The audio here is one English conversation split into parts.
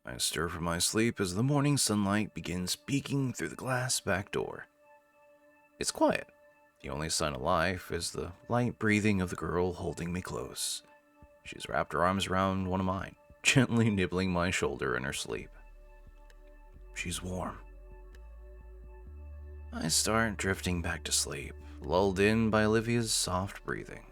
I stir from my sleep as the morning sunlight begins peeking through the glass back door. It's quiet. The only sign of life is the light breathing of the girl holding me close. She's wrapped her arms around one of mine, gently nibbling my shoulder in her sleep. She's warm. I start drifting back to sleep, lulled in by Olivia's soft breathing.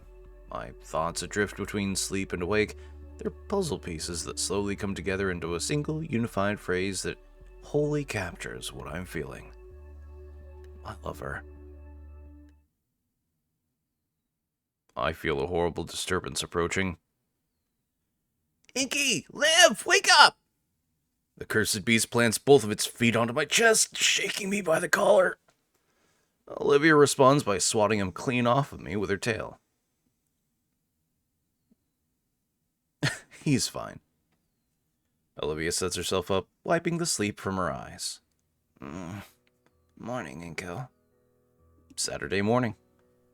My thoughts adrift between sleep and awake. They're puzzle pieces that slowly come together into a single unified phrase that wholly captures what I'm feeling. I love her. I feel a horrible disturbance approaching. Inky! Liv! Wake up! The cursed beast plants both of its feet onto my chest, shaking me by the collar. Olivia responds by swatting him clean off of me with her tail. He's fine. Olivia sets herself up, wiping the sleep from her eyes. Morning, Inko. Saturday morning.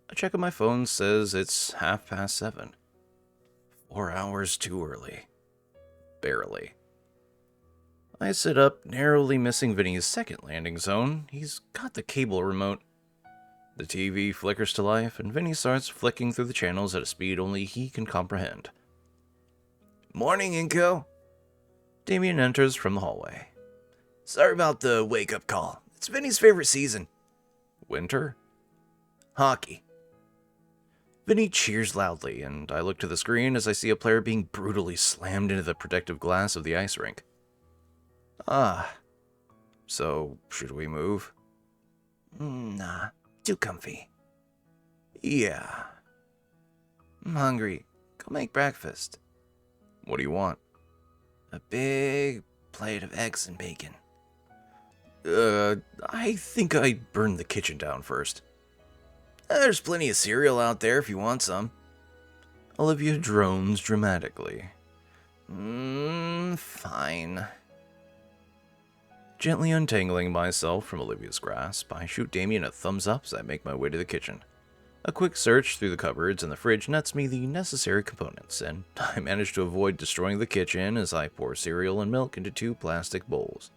A check on my phone says it's 7:30. 4 hours too early. Barely. I sit up, narrowly missing Vinny's second landing zone. He's got the cable remote. The TV flickers to life, and Vinny starts flicking through the channels at a speed only he can comprehend. Morning, Inko. Damien enters from the hallway. Sorry about the wake-up call. It's Vinny's favorite season. Winter? Hockey. Vinny cheers loudly, and I look to the screen as I see a player being brutally slammed into the protective glass of the ice rink. So should we move? Nah, too comfy. Yeah. I'm hungry. Go make breakfast. What do you want? A big plate of eggs and bacon. I think I'd burn the kitchen down first. There's plenty of cereal out there if you want some. Olivia drones dramatically. Fine. Gently untangling myself from Olivia's grasp, I shoot Damien a thumbs up as I make my way to the kitchen. A quick search through the cupboards and the fridge nets me the necessary components, and I manage to avoid destroying the kitchen as I pour cereal and milk into 2 plastic bowls.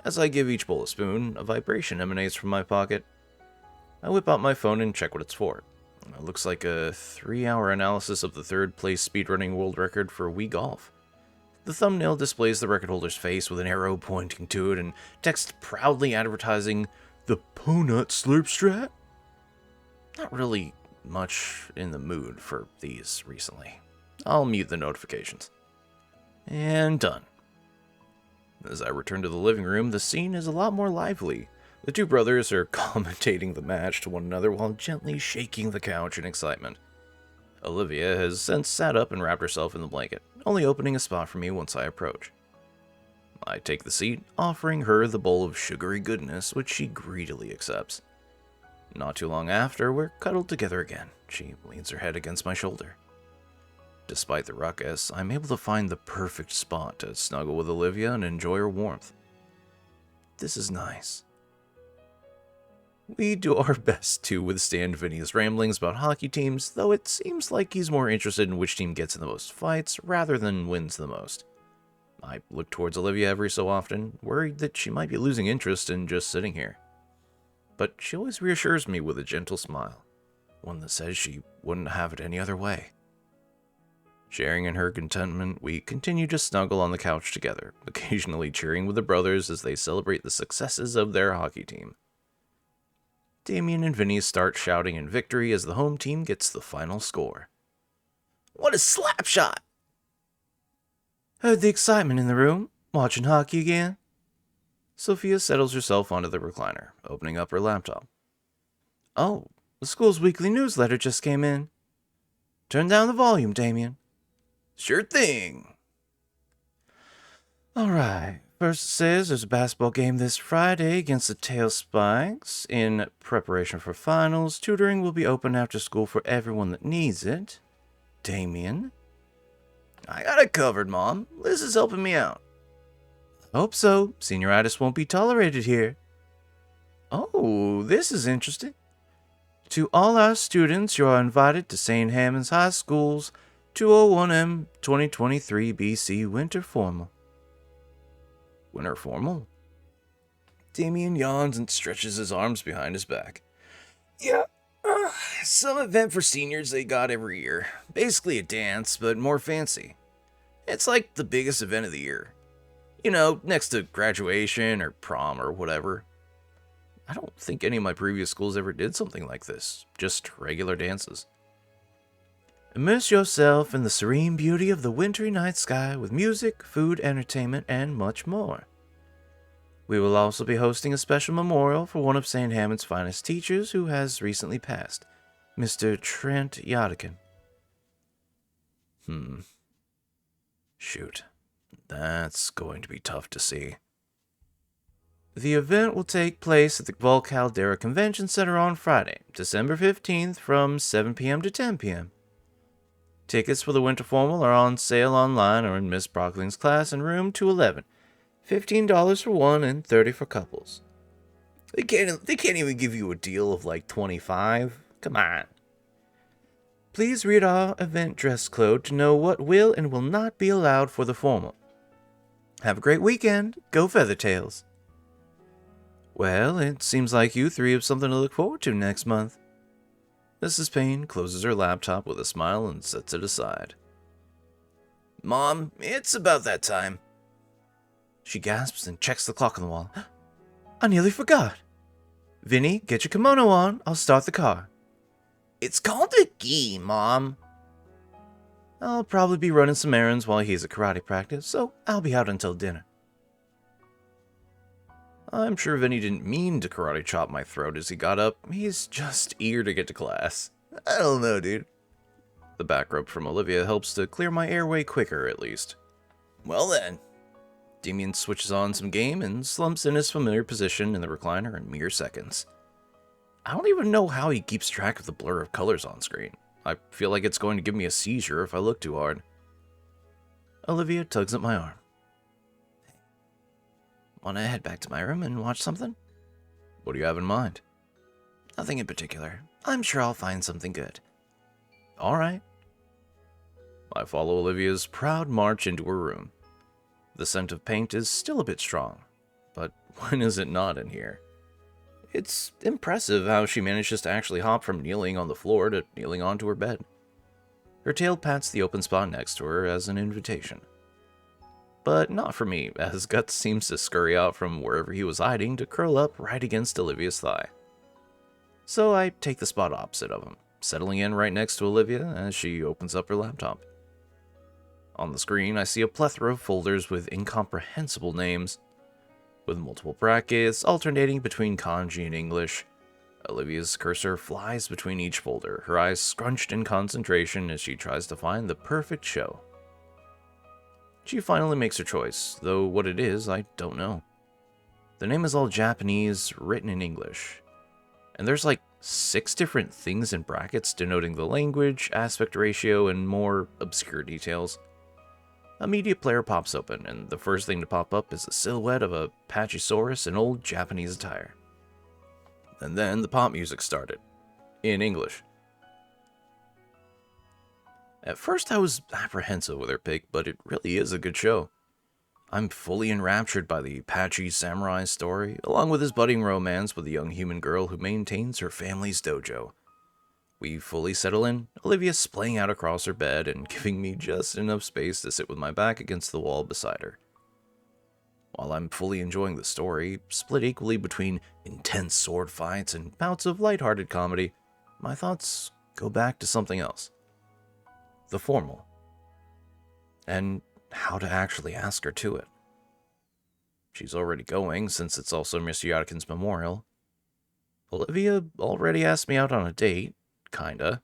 As I give each bowl a spoon, a vibration emanates from my pocket. I whip out my phone and check what it's for. It looks like a 3-hour analysis of the 3rd place speedrunning world record for Wii Golf. The thumbnail displays the record holder's face with an arrow pointing to it and text proudly advertising the Ponut Slurp Strat. Not really much in the mood for these recently. I'll mute the notifications. And done. As I return to the living room, the scene is a lot more lively. The 2 brothers are commentating the match to one another while gently shaking the couch in excitement. Olivia has since sat up and wrapped herself in the blanket, only opening a spot for me once I approach. I take the seat, offering her the bowl of sugary goodness, which she greedily accepts. Not too long after, we're cuddled together again. She leans her head against my shoulder. Despite the ruckus, I'm able to find the perfect spot to snuggle with Olivia and enjoy her warmth. This is nice. We do our best to withstand Vinny's ramblings about hockey teams, though it seems like he's more interested in which team gets in the most fights rather than wins the most. I look towards Olivia every so often, worried that she might be losing interest in just sitting here. But she always reassures me with a gentle smile, one that says she wouldn't have it any other way. Sharing in her contentment, we continue to snuggle on the couch together, occasionally cheering with the brothers as they celebrate the successes of their hockey team. Damien and Vinny start shouting in victory as the home team gets the final score. What a slap shot! Heard the excitement in the room? Watching hockey again? Sophia settles herself onto the recliner, opening up her laptop. Oh, the school's weekly newsletter just came in. Turn down the volume, Damien. Sure thing. Alright, first it says there's a basketball game this Friday against the Tail Spikes. In preparation for finals, tutoring will be open after school for everyone that needs it. Damien? I got it covered, Mom. Liz is helping me out. Hope so. Senioritis won't be tolerated here. Oh, this is interesting. To all our students, you are invited to St. Hammond's High School's 201M 2023 BC Winter Formal. winter formal? Damien yawns and stretches his arms behind his back. Yeah, some event for seniors they got every year. Basically a dance, but more fancy. It's like the biggest event of the year. You know, next to graduation or prom or whatever. I don't think any of my previous schools ever did something like this. Just regular dances. Immerse yourself in the serene beauty of the wintry night sky with music, food, entertainment, and much more. We will also be hosting a special memorial for one of St. Hammond's finest teachers who has recently passed, Mr. Trent Yadikin. Shoot. That's going to be tough to see. The event will take place at the Val Caldera Convention Center on Friday, December 15th from 7 p.m. to 10 p.m. Tickets for the winter formal are on sale online or in Miss Brockling's class in room 211. $15 for one and $30 for couples. They can't even give you a deal of like $25. Come on. Please read our event dress code to know what will and will not be allowed for the formal. Have a great weekend. Go Feathertails. Well, it seems like you three have something to look forward to next month. Mrs. Payne closes her laptop with a smile and sets it aside. Mom, it's about that time. She gasps and checks the clock on the wall. I nearly forgot. Vinny, get your kimono on. I'll start the car. It's called a gi, Mom. I'll probably be running some errands while he's at karate practice, so I'll be out until dinner. I'm sure Vinny didn't mean to karate chop my throat as he got up. He's just eager to get to class. I don't know, dude. The back rub from Olivia helps to clear my airway quicker, at least. Well then. Damien switches on some game and slumps in his familiar position in the recliner in mere seconds. I don't even know how he keeps track of the blur of colors on screen. I feel like it's going to give me a seizure if I look too hard. Olivia tugs at my arm. Want to head back to my room and watch something? What do you have in mind? Nothing in particular. I'm sure I'll find something good. All right. I follow Olivia's proud march into her room. The scent of paint is still a bit strong, but when is it not in here? It's impressive how she manages to actually hop from kneeling on the floor to kneeling onto her bed. Her tail pats the open spot next to her as an invitation. But not for me, as Guts seems to scurry out from wherever he was hiding to curl up right against Olivia's thigh. So I take the spot opposite of him, settling in right next to Olivia as she opens up her laptop. On the screen, I see a plethora of folders with incomprehensible names, with multiple brackets alternating between kanji and English. Olivia's cursor flies between each folder, her eyes scrunched in concentration as she tries to find the perfect show. She finally makes her choice, though what it is, I don't know. The name is all Japanese, written in English. And there's like 6 different things in brackets denoting the language, aspect ratio, and more obscure details. A media player pops open, and the first thing to pop up is a silhouette of a Pachysaurus in old Japanese attire. And then the pop music started, in English. At first I was apprehensive with her pick, but it really is a good show. I'm fully enraptured by the Apache samurai story, along with his budding romance with a young human girl who maintains her family's dojo. We fully settle in, Olivia splaying out across her bed and giving me just enough space to sit with my back against the wall beside her. While I'm fully enjoying the story, split equally between intense sword fights and bouts of lighthearted comedy, my thoughts go back to something else. The formal. And how to actually ask her to it. She's already going, since it's also Mr. Yadkin's memorial. Olivia already asked me out on a date, kinda.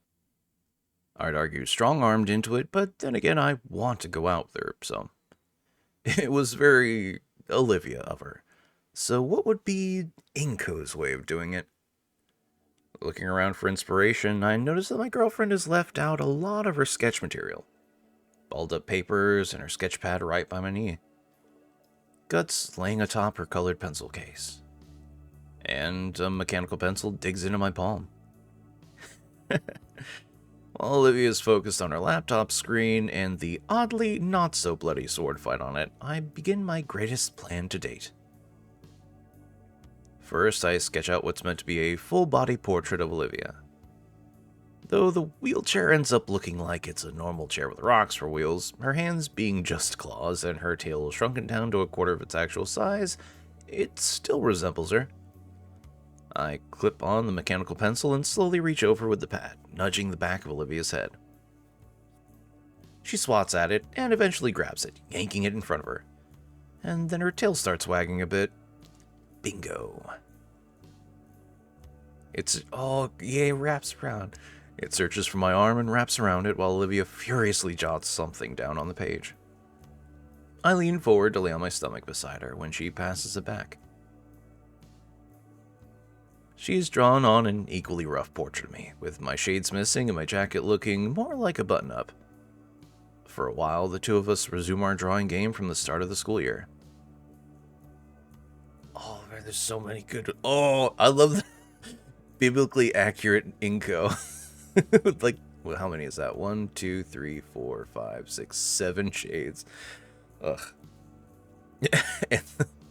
I'd argue strong-armed into it, but then again, I want to go out with her, so... It was very Olivia of her. So what would be Inko's way of doing it? Looking around for inspiration, I noticed that my girlfriend has left out a lot of her sketch material. Balled up papers and her sketch pad right by my knee. Guts laying atop her colored pencil case. And a mechanical pencil digs into my palm. While Olivia's focused on her laptop screen and the oddly not-so-bloody sword fight on it, I begin my greatest plan to date. First, I sketch out what's meant to be a full-body portrait of Olivia. Though the wheelchair ends up looking like it's a normal chair with rocks for wheels, her hands being just claws and her tail shrunken down to a quarter of its actual size, it still resembles her. I clip on the mechanical pencil and slowly reach over with the pad, nudging the back of Olivia's head. She swats at it and eventually grabs it, yanking it in front of her. And then her tail starts wagging a bit. Bingo. Wraps around. It searches for my arm and wraps around it while Olivia furiously jots something down on the page. I lean forward to lay on my stomach beside her when she passes it back. She's drawn on an equally rough portrait of me, with my shades missing and my jacket looking more like a button-up. For a while, the two of us resume our drawing game from the start of the school year. Oh man, there's so many good... Oh, I love the biblically accurate inko. Like, well, how many is that? 1, 2, 3, 4, 5, 6, 7 shades. Ugh. I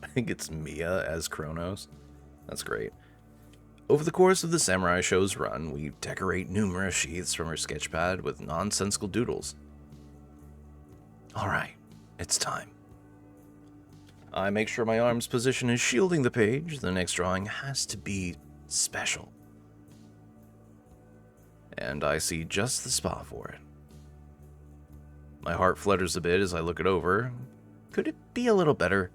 think it's Mia as Kronos. That's great. Over the course of the Samurai Show's run, we decorate numerous sheaths from her sketchpad with nonsensical doodles. Alright, it's time. I make sure my arm's position is shielding the page. The next drawing has to be special. And I see just the spot for it. My heart flutters a bit as I look it over. Could it be a little better?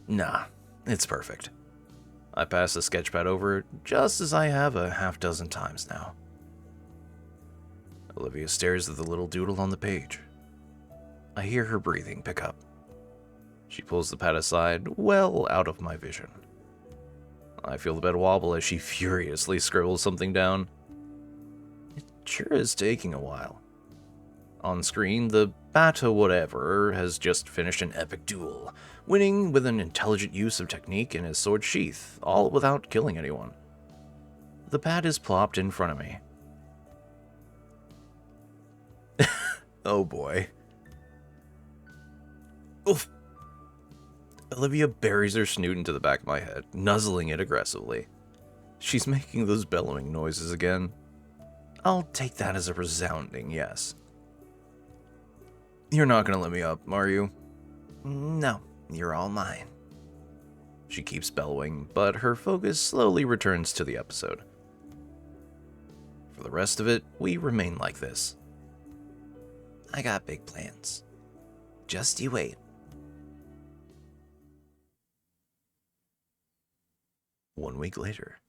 Nah, it's perfect. I pass the sketchpad over just as I have a half-dozen times now. Olivia stares at the little doodle on the page. I hear her breathing pick up. She pulls the pad aside, well out of my vision. I feel the bed wobble as she furiously scribbles something down. It sure is taking a while. On screen, the Bata whatever has just finished an epic duel, winning with an intelligent use of technique in his sword sheath, all without killing anyone. The pad is plopped in front of me. Oh boy. Oof. Olivia buries her snoot into the back of my head, nuzzling it aggressively. She's making those bellowing noises again. I'll take that as a resounding yes. You're not gonna let me up, are you? No, you're all mine. She keeps bellowing, but her focus slowly returns to the episode. For the rest of it, we remain like this. I got big plans. Just you wait. 1 week later.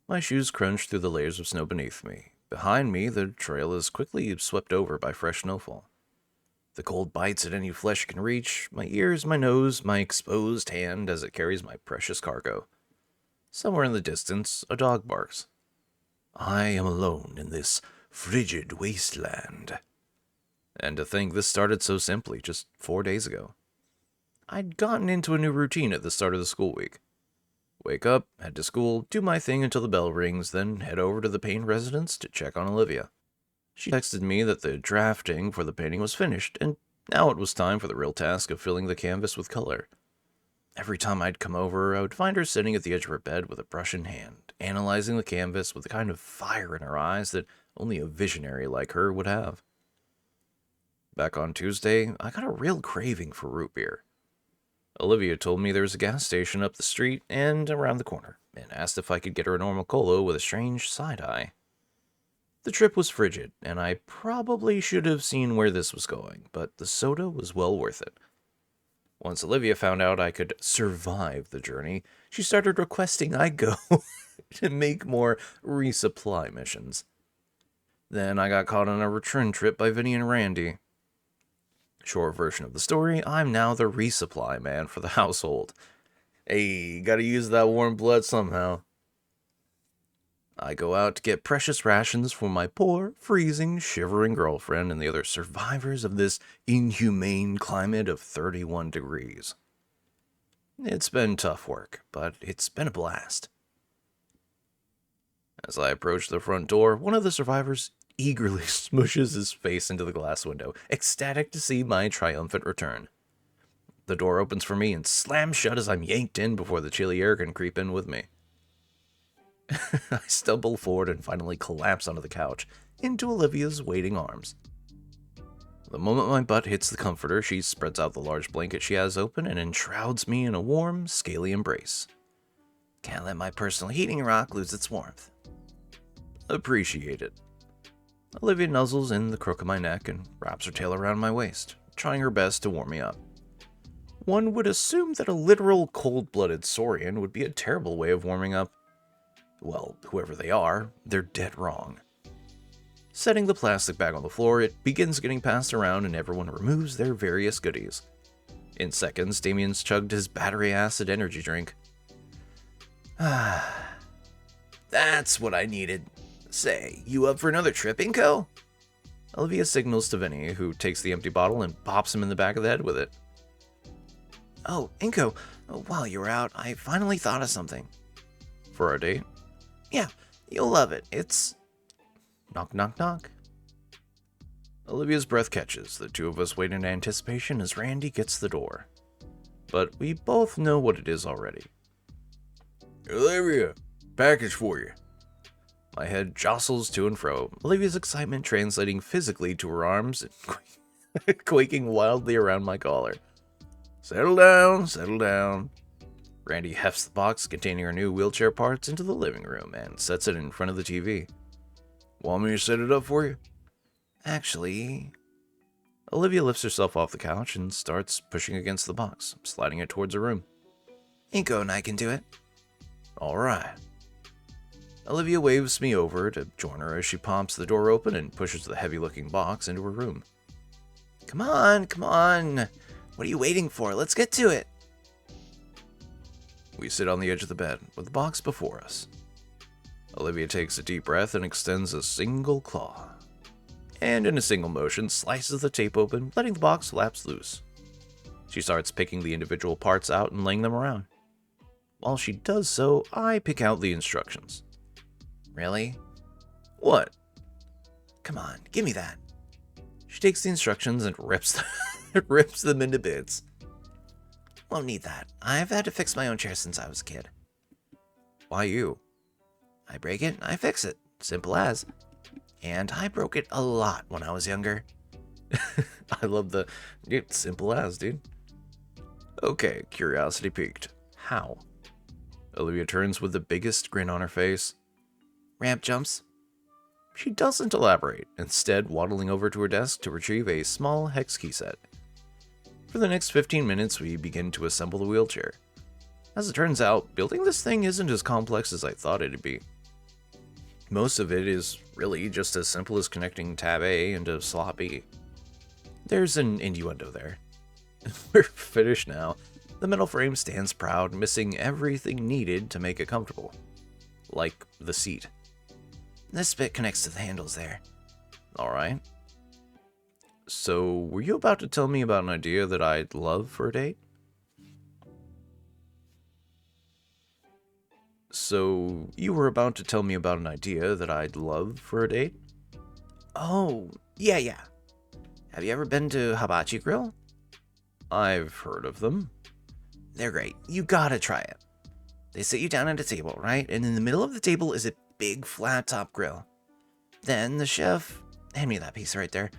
My shoes crunch through the layers of snow beneath me. Behind me, the trail is quickly swept over by fresh snowfall. The cold bites at any flesh can reach, my ears, my nose, my exposed hand as it carries my precious cargo. Somewhere in the distance, a dog barks. I am alone in this frigid wasteland. And to think this started so simply just 4 days ago. I'd gotten into a new routine at the start of the school week. Wake up, head to school, do my thing until the bell rings, then head over to the Payne residence to check on Olivia. She texted me that the drafting for the painting was finished, and now it was time for the real task of filling the canvas with color. Every time I'd come over, I would find her sitting at the edge of her bed with a brush in hand, analyzing the canvas with the kind of fire in her eyes that only a visionary like her would have. Back on Tuesday, I got a real craving for root beer. Olivia told me there was a gas station up the street and around the corner, and asked if I could get her a normal cola with a strange side-eye. The trip was frigid, and I probably should have seen where this was going, but the soda was well worth it. Once Olivia found out I could survive the journey, she started requesting I go to make more resupply missions. Then I got caught on a return trip by Vinny and Randy. Short version of the story, I'm now the resupply man for the household. Hey, gotta use that warm blood somehow. I go out to get precious rations for my poor, freezing, shivering girlfriend and the other survivors of this inhumane climate of 31 degrees. It's been tough work, but it's been a blast. As I approach the front door, one of the survivors eagerly smushes his face into the glass window, ecstatic to see my triumphant return. The door opens for me and slams shut as I'm yanked in before the chilly air can creep in with me. I stumble forward and finally collapse onto the couch, into Olivia's waiting arms. The moment my butt hits the comforter, she spreads out the large blanket she has open and enshrouds me in a warm, scaly embrace. Can't let my personal heating rock lose its warmth. Appreciate it. Olivia nuzzles in the crook of my neck and wraps her tail around my waist, trying her best to warm me up. One would assume that a literal cold-blooded Saurian would be a terrible way of warming up. Well, whoever they are, they're dead wrong. Setting the plastic bag on the floor, it begins getting passed around and everyone removes their various goodies. In seconds, Damien's chugged his battery acid energy drink. That's what I needed. Say, you up for another trip, Inko? Olivia signals to Vinny, who takes the empty bottle and pops him in the back of the head with it. Oh, Inko, while you were out, I finally thought of something. For our date? Yeah, you'll love it. It's... Knock, knock, knock. Olivia's breath catches. The two of us wait in anticipation as Randy gets the door. But we both know what it is already. Olivia, package for you. My head jostles to and fro, Olivia's excitement translating physically to her arms and quaking wildly around my collar. Settle down, settle down. Randy hefts the box containing her new wheelchair parts into the living room and sets it in front of the TV. Want me to set it up for you? Actually... Olivia lifts herself off the couch and starts pushing against the box, sliding it towards her room. Inko and I can do it. All right. Olivia waves me over to join her as she pops the door open and pushes the heavy-looking box into her room. Come on, come on. What are you waiting for? Let's get to it. We sit on the edge of the bed with the box before us. Olivia takes a deep breath and extends a single claw. And in a single motion, slices the tape open, letting the box flaps loose. She starts picking the individual parts out and laying them around. While she does so, I pick out the instructions. Really? What? Come on, give me that. She takes the instructions and rips them into bits. Won't need that. I've had to fix my own chair since I was a kid. Why you? I break it, I fix it. Simple as. And I broke it a lot when I was younger. I love the simple as, dude. Okay, curiosity piqued. How? Olivia turns with the biggest grin on her face. Ramp jumps. She doesn't elaborate, instead waddling over to her desk to retrieve a small hex key set. For the next 15 minutes, we begin to assemble the wheelchair. As it turns out, building this thing isn't as complex as I thought it'd be. Most of it is really just as simple as connecting tab A into slot B. There's an innuendo there. We're finished now. The metal frame stands proud, missing everything needed to make it comfortable. Like the seat. This bit connects to the handles there. Alright. So, were you about to tell me about an idea that I'd love for a date? So, you were about to tell me about an idea that I'd love for a date? Oh, yeah. Have you ever been to Hibachi Grill? I've heard of them. They're great. You gotta try it. They sit you down at a table, right? And in the middle of the table is a big flat top grill. Then the chef... Hand me that piece right there.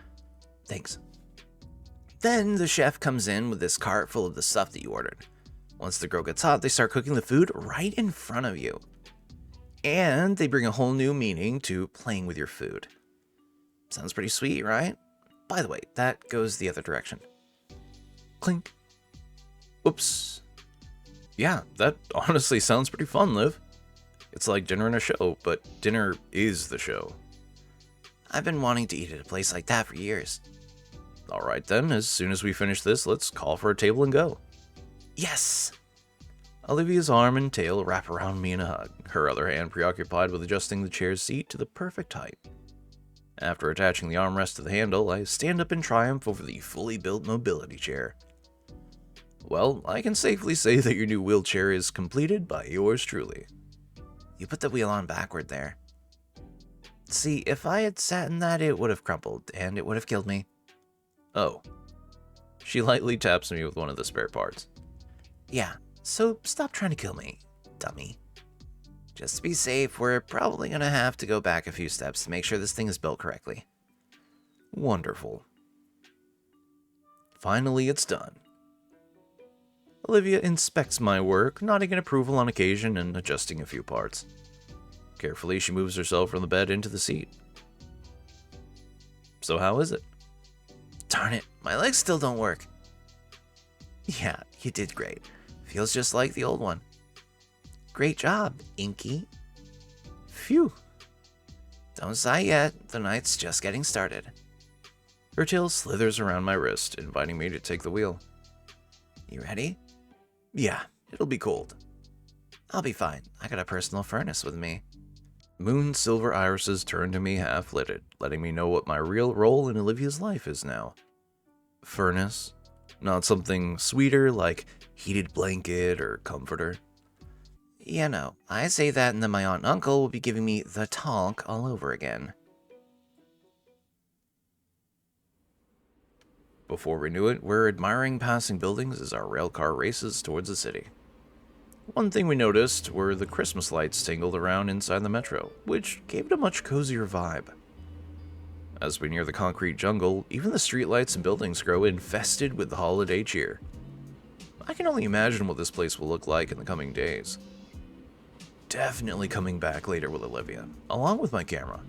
Thanks. Then the chef comes in with this cart full of the stuff that you ordered. Once the grill gets hot, they start cooking the food right in front of you. And they bring a whole new meaning to playing with your food. Sounds pretty sweet, right? By the way, that goes the other direction. Clink. Oops. Yeah, that honestly sounds pretty fun, Liv. It's like dinner and a show, but dinner is the show. I've been wanting to eat at a place like that for years. Alright then, as soon as we finish this, let's call for a table and go. Yes! Olivia's arm and tail wrap around me in a hug, her other hand preoccupied with adjusting the chair's seat to the perfect height. After attaching the armrest to the handle, I stand up in triumph over the fully built mobility chair. Well, I can safely say that your new wheelchair is completed by yours truly. You put the wheel on backward there. See, if I had sat in that, it would have crumpled, and it would have killed me. Oh. She lightly taps me with one of the spare parts. Yeah, so stop trying to kill me, dummy. Just to be safe, we're probably gonna have to go back a few steps to make sure this thing is built correctly. Wonderful. Finally, it's done. Olivia inspects my work, nodding in approval on occasion and adjusting a few parts. Carefully, she moves herself from the bed into the seat. So how is it? Darn it, my legs still don't work. Yeah, you did great. Feels just like the old one. Great job, Inky. Phew. Don't sigh yet, the night's just getting started. Her tail slithers around my wrist, inviting me to take the wheel. You ready? Yeah, it'll be cold. I'll be fine. I got a personal furnace with me. Moon silver irises turn to me half-lidded, letting me know what my real role in Olivia's life is now. Furnace, not something sweeter like heated blanket or comforter. Yeah, no, I say that and then my aunt and uncle will be giving me the talk all over again. Before we knew it, we're admiring passing buildings as our railcar races towards the city. One thing we noticed were the Christmas lights tangled around inside the metro, which gave it a much cozier vibe. As we near the concrete jungle, even the streetlights and buildings grow infested with the holiday cheer. I can only imagine what this place will look like in the coming days. Definitely coming back later with Olivia, along with my camera.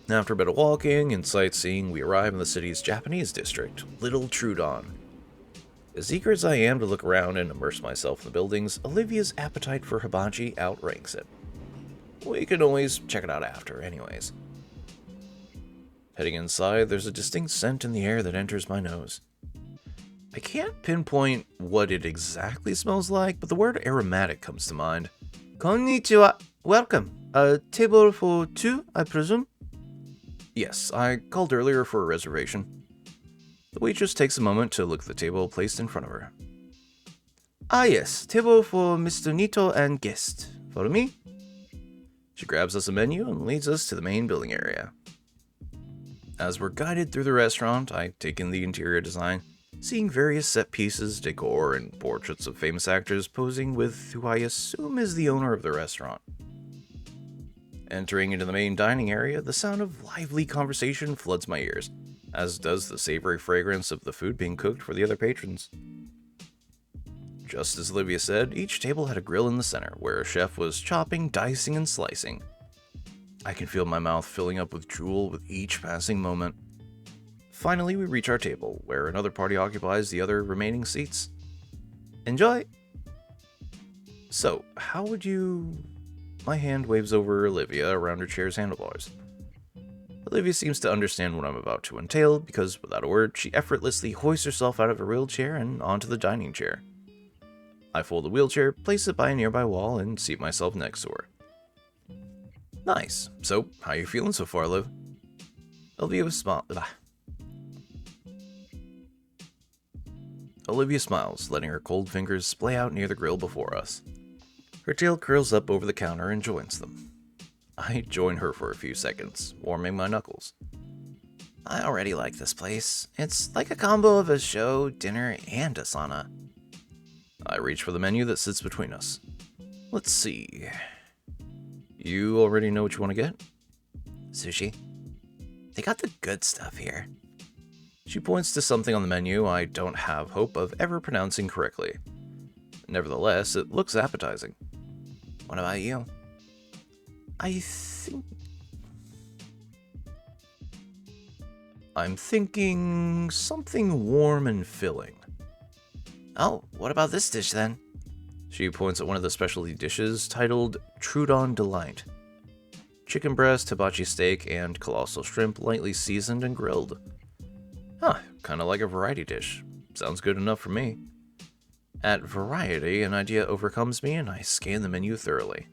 After a bit of walking and sightseeing, we arrive in the city's Japanese district, Little Troodon. As eager as I am to look around and immerse myself in the buildings, Olivia's appetite for hibachi outranks it. We can always check it out after, anyways. Heading inside, there's a distinct scent in the air that enters my nose. I can't pinpoint what it exactly smells like, but the word aromatic comes to mind. Konnichiwa. Welcome. A table for two, I presume? Yes, I called earlier for a reservation. The waitress takes a moment to look at the table placed in front of her. Ah yes, table for Mr. Nito and guest. Follow me? She grabs us a menu and leads us to the main building area. As we're guided through the restaurant, I take in the interior design, seeing various set pieces, decor, and portraits of famous actors posing with who I assume is the owner of the restaurant. Entering into the main dining area, the sound of lively conversation floods my ears, as does the savory fragrance of the food being cooked for the other patrons. Just as Olivia said, each table had a grill in the center, where a chef was chopping, dicing, and slicing. I can feel my mouth filling up with drool with each passing moment. Finally, we reach our table, where another party occupies the other remaining seats. Enjoy! So, how would you... My hand waves over Olivia around her chair's handlebars. Olivia seems to understand what I'm about to entail, because without a word, she effortlessly hoists herself out of her wheelchair and onto the dining chair. I fold the wheelchair, place it by a nearby wall, and seat myself next to her. Nice. So, how you feeling so far, Liv? Olivia smiles, letting her cold fingers splay out near the grill before us. Her tail curls up over the counter and joins them. I join her for a few seconds, warming my knuckles. I already like this place. It's like a combo of a show, dinner, and a sauna. I reach for the menu that sits between us. Let's see. You already know what you want to get? Sushi. They got the good stuff here. She points to something on the menu I don't have hope of ever pronouncing correctly. Nevertheless, it looks appetizing. What about you? I'm thinking something warm and filling. Oh, what about this dish then? She points at one of the specialty dishes titled Troodon Delight. Chicken breast, hibachi steak, and colossal shrimp lightly seasoned and grilled. Huh, kinda like a variety dish. Sounds good enough for me. At variety, an idea overcomes me and I scan the menu thoroughly.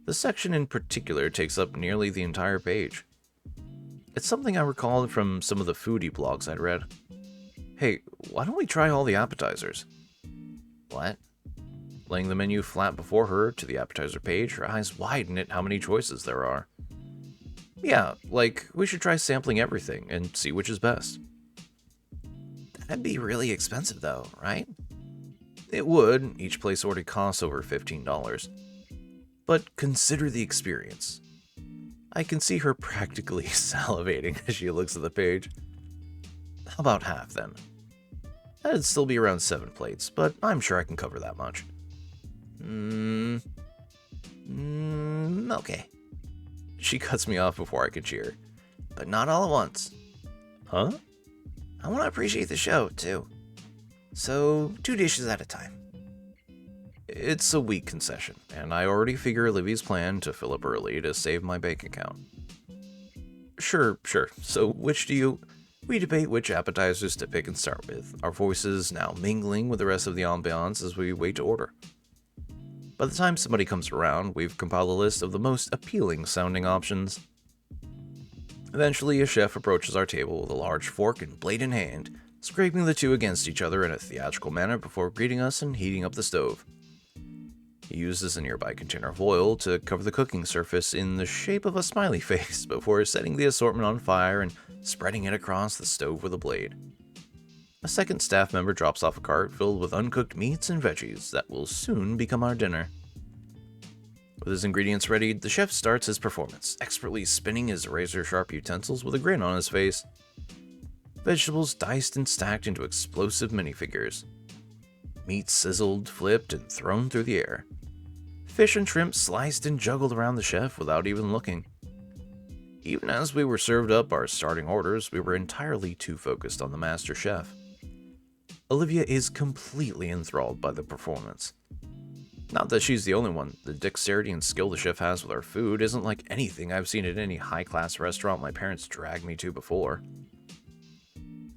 The section in particular takes up nearly the entire page. It's something I recalled from some of the foodie blogs I'd read. Hey, why don't we try all the appetizers? What? Laying the menu flat before her to the appetizer page, her eyes widen at how many choices there are. Yeah, like, we should try sampling everything and see which is best. That'd be really expensive though, right? It would. Each place already costs over $15. But consider the experience. I can see her practically salivating as she looks at the page. How about half, then? That'd still be around 7 plates, but I'm sure I can cover that much. Okay. She cuts me off before I can cheer. But not all at once. Huh? I want to appreciate the show, too. So, 2 dishes at a time. It's a weak concession, and I already figure Olivia's plan to fill up early to save my bank account. Sure. So, which do you... We debate which appetizers to pick and start with, our voices now mingling with the rest of the ambiance as we wait to order. By the time somebody comes around, we've compiled a list of the most appealing sounding options. Eventually, a chef approaches our table with a large fork and blade in hand, scraping the two against each other in a theatrical manner before greeting us and heating up the stove. He uses a nearby container of oil to cover the cooking surface in the shape of a smiley face before setting the assortment on fire and spreading it across the stove with a blade. A second staff member drops off a cart filled with uncooked meats and veggies that will soon become our dinner. With his ingredients ready, the chef starts his performance, expertly spinning his razor-sharp utensils with a grin on his face. Vegetables diced and stacked into explosive minifigures. Meat sizzled, flipped, and thrown through the air. Fish and shrimp sliced and juggled around the chef without even looking. Even as we were served up our starting orders, we were entirely too focused on the master chef. Olivia is completely enthralled by the performance. Not that she's the only one. The dexterity and skill the chef has with our food isn't like anything I've seen at any high-class restaurant my parents dragged me to before.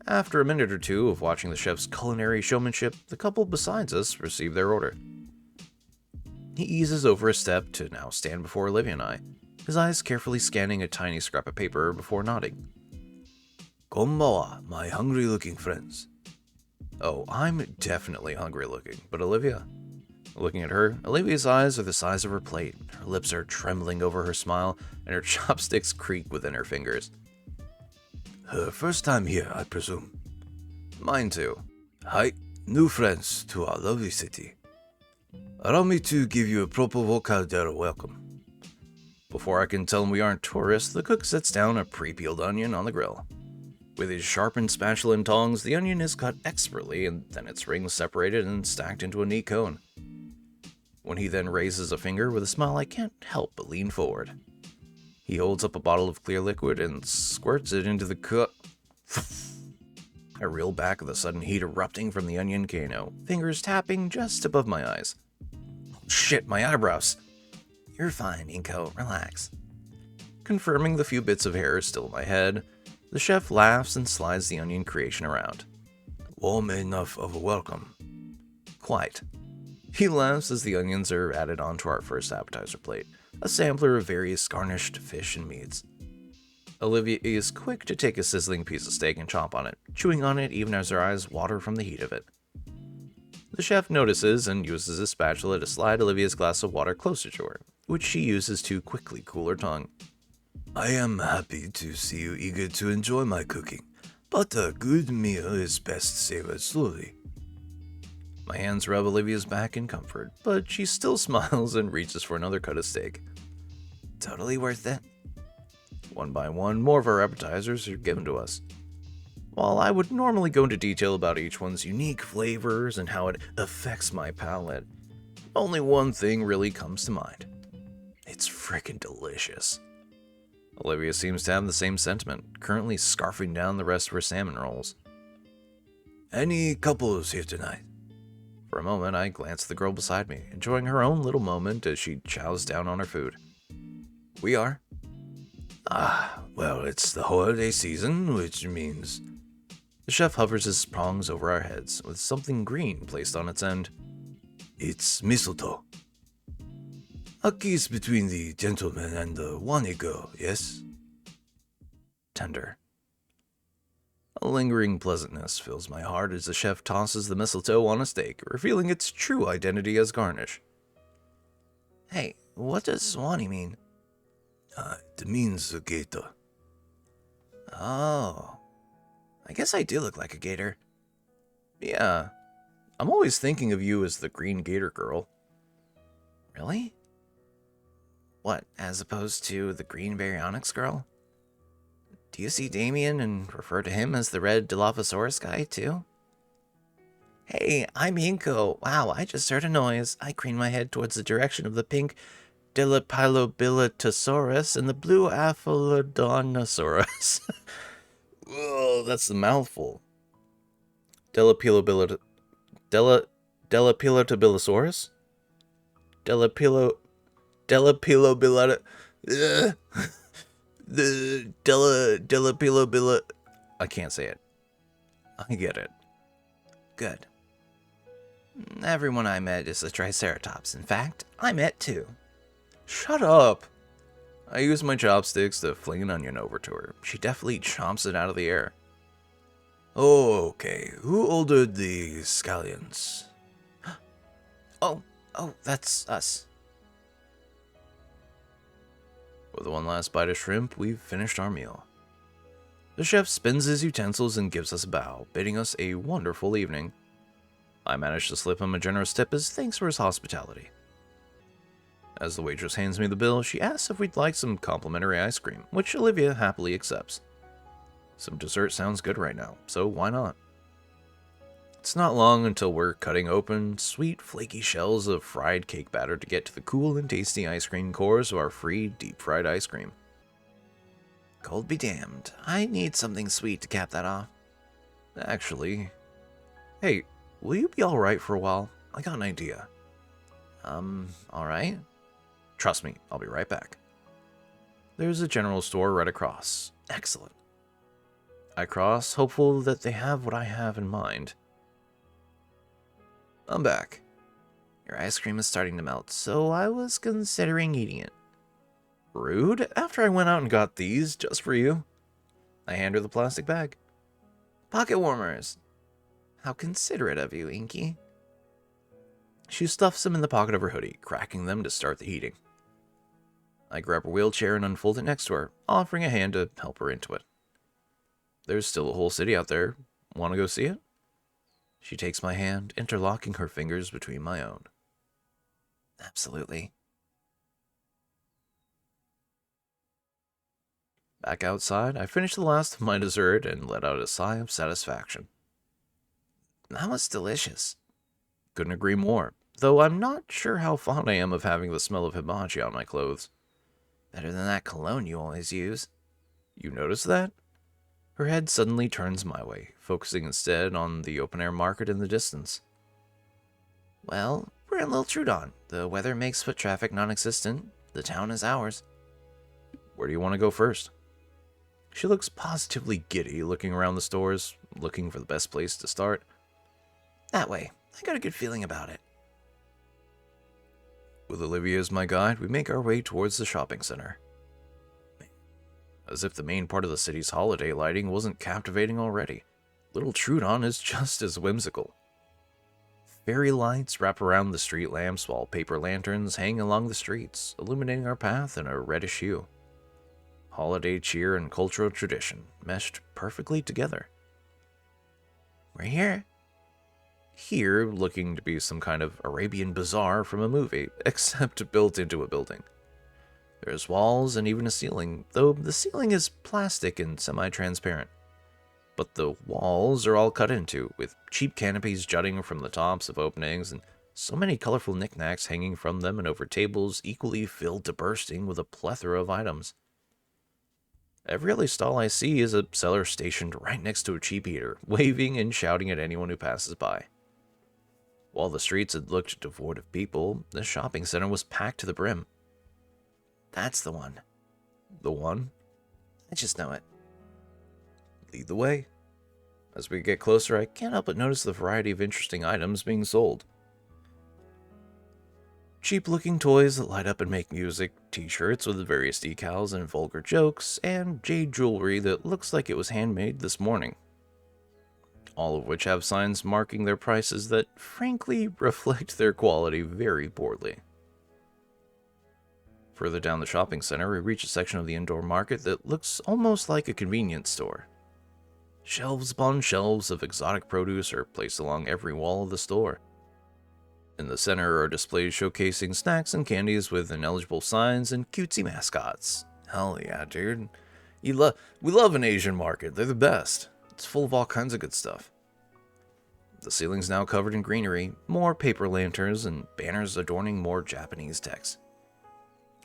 After a minute or two of watching the chef's culinary showmanship, the couple beside us receive their order. He eases over a step to now stand before Olivia and I, his eyes carefully scanning a tiny scrap of paper before nodding. Konbawa, my hungry-looking friends. Oh, I'm definitely hungry-looking, but Olivia... Looking at her, Olivia's eyes are the size of her plate, her lips are trembling over her smile, and her chopsticks creak within her fingers. Her first time here, I presume. Mine too. Hi, new friends to our lovely city. Allow me to give you a proper vocal their welcome. Before I can tell him we aren't tourists, the cook sets down a pre-peeled onion on the grill. With his sharpened spatula and tongs, the onion is cut expertly, and then its rings separated and stacked into a neat cone. When he then raises a finger with a smile, I can't help but lean forward. He holds up a bottle of clear liquid and squirts it into the cup. I reel back at the sudden heat erupting from the onion cano, fingers tapping just above my eyes. Shit, my eyebrows! You're fine, Inko. Relax. Confirming the few bits of hair still in my head, the chef laughs and slides the onion creation around. Warm enough of a welcome. Quite. He laughs as the onions are added onto our first appetizer plate, a sampler of various garnished fish and meats. Olivia is quick to take a sizzling piece of steak and chomp on it, chewing on it even as her eyes water from the heat of it. The chef notices and uses his spatula to slide Olivia's glass of water closer to her, which she uses to quickly cool her tongue. I am happy to see you eager to enjoy my cooking, but a good meal is best savored slowly. My hands rub Olivia's back in comfort, but she still smiles and reaches for another cut of steak. Totally worth it. One by one, more of our appetizers are given to us. While I would normally go into detail about each one's unique flavors and how it affects my palate, only one thing really comes to mind. It's frickin' delicious. Olivia seems to have the same sentiment, currently scarfing down the rest of her salmon rolls. Any couples here tonight? For a moment, I glance at the girl beside me, enjoying her own little moment as she chows down on her food. We are. Well, it's the holiday season, which means... The chef hovers his prongs over our heads, with something green placed on its end. It's mistletoe. A kiss between the gentleman and the Wani girl, yes? Tender. A lingering pleasantness fills my heart as the chef tosses the mistletoe on a steak, revealing its true identity as garnish. Hey, what does Wani mean? It means a gator. Oh, I guess I do look like a gator. Yeah, I'm always thinking of you as the green gator girl. Really? What, as opposed to the green baryonyx girl? Do you see Damien and refer to him as the red Dilophosaurus guy, too? Hey, I'm Inko. Wow, I just heard a noise. I craned my head towards the direction of the pink Dilopilobillatosaurus and the blue Aphylodonosaurus. Whoa, that's the mouthful. Delapilobilata... Delapilotabilosaurus? Delapilobilata... The Delapilobila... I can't say it. I get it. Good. Everyone I met is a Triceratops. In fact, I met two. Shut up. I use my chopsticks to fling an onion over to her. She definitely chomps it out of the air. Okay, who ordered the scallions? Oh, that's us. With one last bite of shrimp, we've finished our meal. The chef spins his utensils and gives us a bow, bidding us a wonderful evening. I managed to slip him a generous tip as thanks for his hospitality. As the waitress hands me the bill, she asks if we'd like some complimentary ice cream, which Olivia happily accepts. Some dessert sounds good right now, so why not? It's not long until we're cutting open sweet, flaky shells of fried cake batter to get to the cool and tasty ice cream cores of our free deep-fried ice cream. Cold be damned. I need something sweet to cap that off. Actually, hey, will you be alright for a while? I got an idea. Alright. Trust me, I'll be right back. There's a general store right across. Excellent. I cross, hopeful that they have what I have in mind. I'm back. Your ice cream is starting to melt, so I was considering eating it. Rude, after I went out and got these just for you. I hand her the plastic bag. Pocket warmers. How considerate of you, Inky. She stuffs them in the pocket of her hoodie, cracking them to start the heating. I grab her wheelchair and unfold it next to her, offering a hand to help her into it. There's still a whole city out there. Want to go see it? She takes my hand, interlocking her fingers between my own. Absolutely. Back outside, I finish the last of my dessert and let out a sigh of satisfaction. That was delicious. Couldn't agree more, though I'm not sure how fond I am of having the smell of hibachi on my clothes. Better than that cologne you always use. You notice that? Her head suddenly turns my way, focusing instead on the open-air market in the distance. Well, we're in Little Troodon. The weather makes foot traffic non-existent. The town is ours. Where do you want to go first? She looks positively giddy, looking around the stores, looking for the best place to start. That way. I got a good feeling about it. With Olivia as my guide, we make our way towards the shopping center. As if the main part of the city's holiday lighting wasn't captivating already, Little Troodon is just as whimsical. Fairy lights wrap around the street lamps while paper lanterns hang along the streets, illuminating our path in a reddish hue. Holiday cheer and cultural tradition meshed perfectly together. We're here. Here, looking to be some kind of Arabian bazaar from a movie, except built into a building. There's walls and even a ceiling, though the ceiling is plastic and semi-transparent. But the walls are all cut into, with cheap canopies jutting from the tops of openings, and so many colorful knickknacks hanging from them and over tables equally filled to bursting with a plethora of items. Every other stall I see is a seller stationed right next to a cheap eater, waving and shouting at anyone who passes by. While the streets had looked devoid of people, the shopping center was packed to the brim. That's the one. The one? I just know it. Lead the way. As we get closer, I can't help but notice the variety of interesting items being sold. Cheap-looking toys that light up and make music, t-shirts with various decals and vulgar jokes, and jade jewelry that looks like it was handmade this morning. All of which have signs marking their prices that, frankly, reflect their quality very poorly. Further down the shopping center, we reach a section of the indoor market that looks almost like a convenience store. Shelves upon shelves of exotic produce are placed along every wall of the store. In the center are displays showcasing snacks and candies with ineligible signs and cutesy mascots. Hell yeah, dude. We love an Asian market. They're the best. It's full of all kinds of good stuff. The ceiling's now covered in greenery, more paper lanterns, and banners adorning more Japanese text.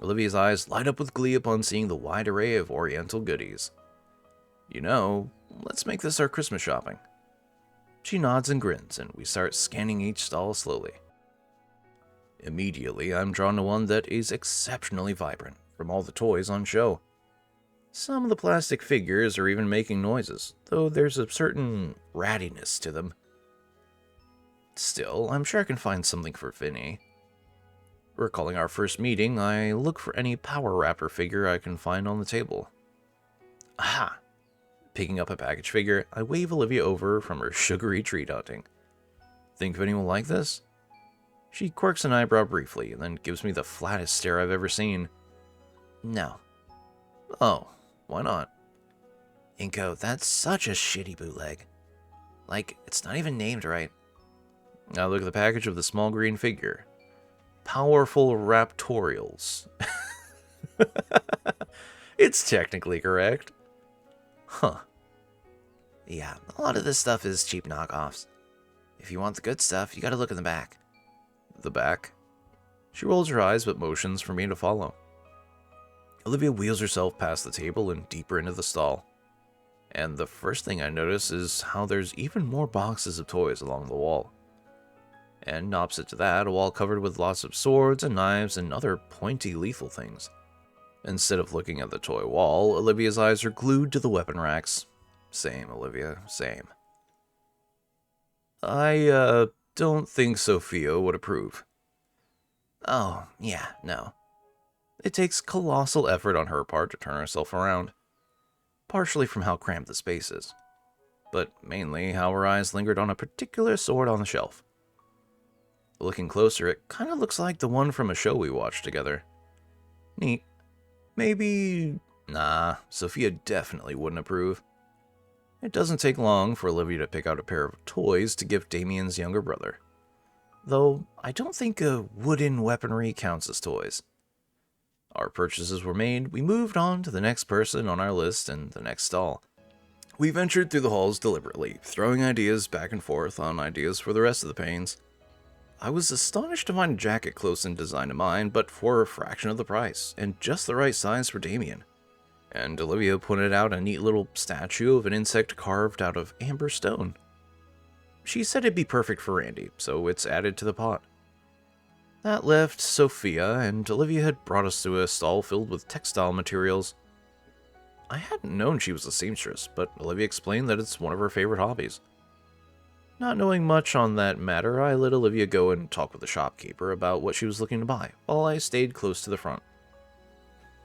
Olivia's eyes light up with glee upon seeing the wide array of oriental goodies. You know, let's make this our Christmas shopping. She nods and grins, and we start scanning each stall slowly. Immediately, I'm drawn to one that is exceptionally vibrant from all the toys on show. Some of the plastic figures are even making noises, though there's a certain rattiness to them. Still, I'm sure I can find something for Vinny. Recalling our first meeting, I look for any Power Rapper figure I can find on the table. Aha! Picking up a package figure, I wave Olivia over from her sugary treat hunting. Think Vinny will like this? She quirks an eyebrow briefly, and then gives me the flattest stare I've ever seen. No. Oh, why not? Inko, that's such a shitty bootleg. Like, it's not even named right. I look at the package of the small green figure. Powerful Raptorials. It's technically correct. Huh. Yeah, a lot of this stuff is cheap knockoffs. If you want the good stuff, you gotta look in the back. The back? She rolls her eyes but motions for me to follow. Olivia wheels herself past the table and deeper into the stall. And the first thing I notice is how there's even more boxes of toys along the wall. And opposite to that, a wall covered with lots of swords and knives and other pointy lethal things. Instead of looking at the toy wall, Olivia's eyes are glued to the weapon racks. Same, Olivia, same. I don't think Sophia would approve. Oh, yeah, no. It takes colossal effort on her part to turn herself around. Partially from how cramped the space is, but mainly how her eyes lingered on a particular sword on the shelf. Looking closer, it kind of looks like the one from a show we watched together. Neat. Maybe... Nah, Sophia definitely wouldn't approve. It doesn't take long for Olivia to pick out a pair of toys to give Damien's younger brother. Though, I don't think a wooden weaponry counts as toys. Our purchases were made, we moved on to the next person on our list and the next stall. We ventured through the halls deliberately, throwing ideas back and forth on ideas for the rest of the panes. I was astonished to find a jacket close in design to mine, but for a fraction of the price, and just the right size for Damien. And Olivia pointed out a neat little statue of an insect carved out of amber stone. She said it'd be perfect for Randy, so it's added to the pot. That left Sophia, and Olivia had brought us to a stall filled with textile materials. I hadn't known she was a seamstress, but Olivia explained that it's one of her favorite hobbies. Not knowing much on that matter, I let Olivia go and talk with the shopkeeper about what she was looking to buy, while I stayed close to the front.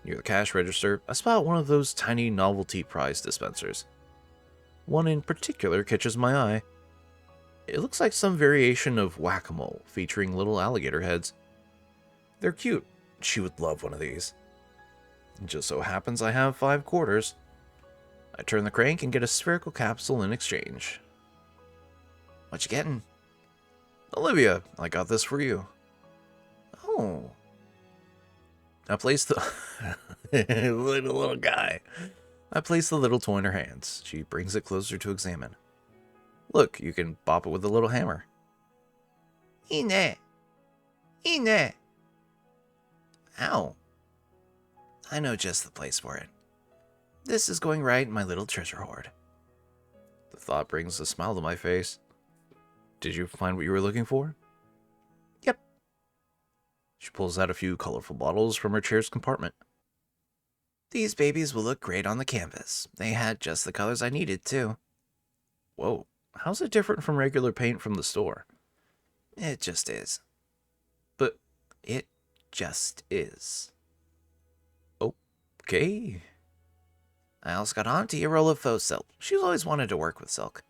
Near the cash register, I spot one of those tiny novelty prize dispensers. One in particular catches my eye. It looks like some variation of whack-a-mole, featuring little alligator heads. They're cute. She would love one of these. It just so happens I have 5 quarters. I turn the crank and get a spherical capsule in exchange. What you getting? Olivia, I got this for you. Oh. I place the little guy. I place the little toy in her hands. She brings it closer to examine. Look, you can bop it with a little hammer. Ine. Ine. Ow. I know just the place for it. This is going right in my little treasure hoard. The thought brings a smile to my face. Did you find what you were looking for? Yep. She pulls out a few colorful bottles from her chair's compartment. These babies will look great on the canvas. They had just the colors I needed, too. Whoa, how's it different from regular paint from the store? It just is. But it just is. Okay. I also got Auntie a roll of faux silk. She's always wanted to work with silk.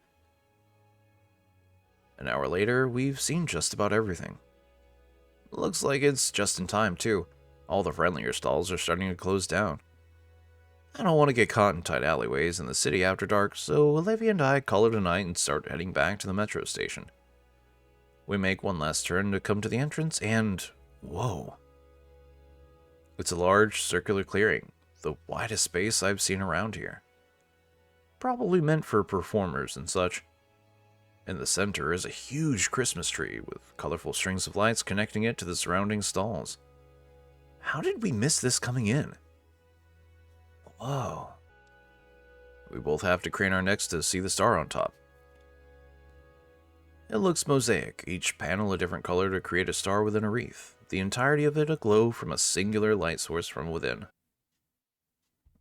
An hour later, we've seen just about everything. Looks like it's just in time, too. All the friendlier stalls are starting to close down. I don't want to get caught in tight alleyways in the city after dark, so Olivia and I call it a night and start heading back to the metro station. We make one last turn to come to the entrance, and whoa. It's a large circular clearing, the widest space I've seen around here. Probably meant for performers and such. In the center is a huge Christmas tree with colorful strings of lights connecting it to the surrounding stalls. How did we miss this coming in? Whoa. We both have to crane our necks to see the star on top. It looks mosaic, each panel a different color to create a star within a wreath, the entirety of it aglow from a singular light source from within.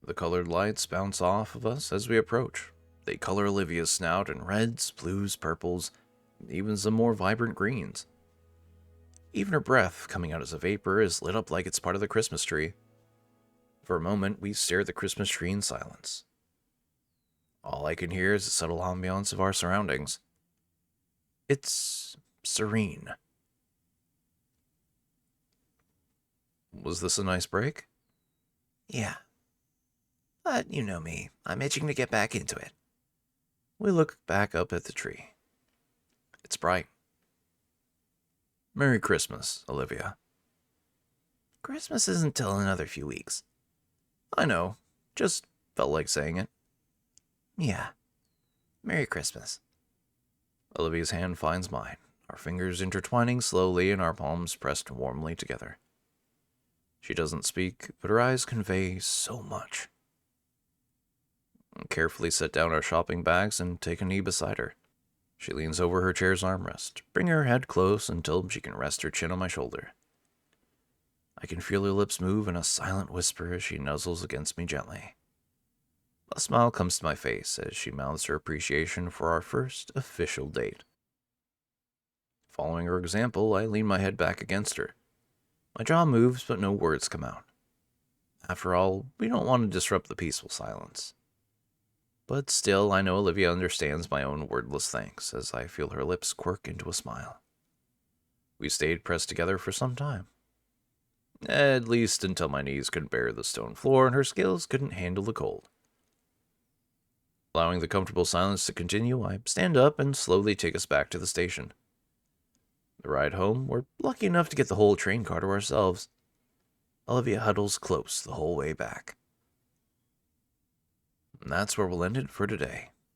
The colored lights bounce off of us as we approach. They color Olivia's snout in reds, blues, purples, even some more vibrant greens. Even her breath, coming out as a vapor, is lit up like it's part of the Christmas tree. For a moment, we stare at the Christmas tree in silence. All I can hear is the subtle ambiance of our surroundings. It's serene. Was this a nice break? Yeah. But you know me, I'm itching to get back into it. We look back up at the tree. It's bright. Merry Christmas, Olivia. Christmas isn't till another few weeks. I know, just felt like saying it. Yeah. Merry Christmas. Olivia's hand finds mine, our fingers intertwining slowly and our palms pressed warmly together. She doesn't speak, but her eyes convey so much. I carefully set down our shopping bags and take a knee beside her. She leans over her chair's armrest, bringing her head close until she can rest her chin on my shoulder. I can feel her lips move in a silent whisper as she nuzzles against me gently. A smile comes to my face as she mouths her appreciation for our first official date. Following her example, I lean my head back against her. My jaw moves, but no words come out. After all, we don't want to disrupt the peaceful silence. But still, I know Olivia understands my own wordless thanks as I feel her lips quirk into a smile. We stayed pressed together for some time. At least until my knees couldn't bear the stone floor and her skills couldn't handle the cold. Allowing the comfortable silence to continue, I stand up and slowly take us back to the station. The ride home, we're lucky enough to get the whole train car to ourselves. Olivia huddles close the whole way back. And that's where we'll end it for today.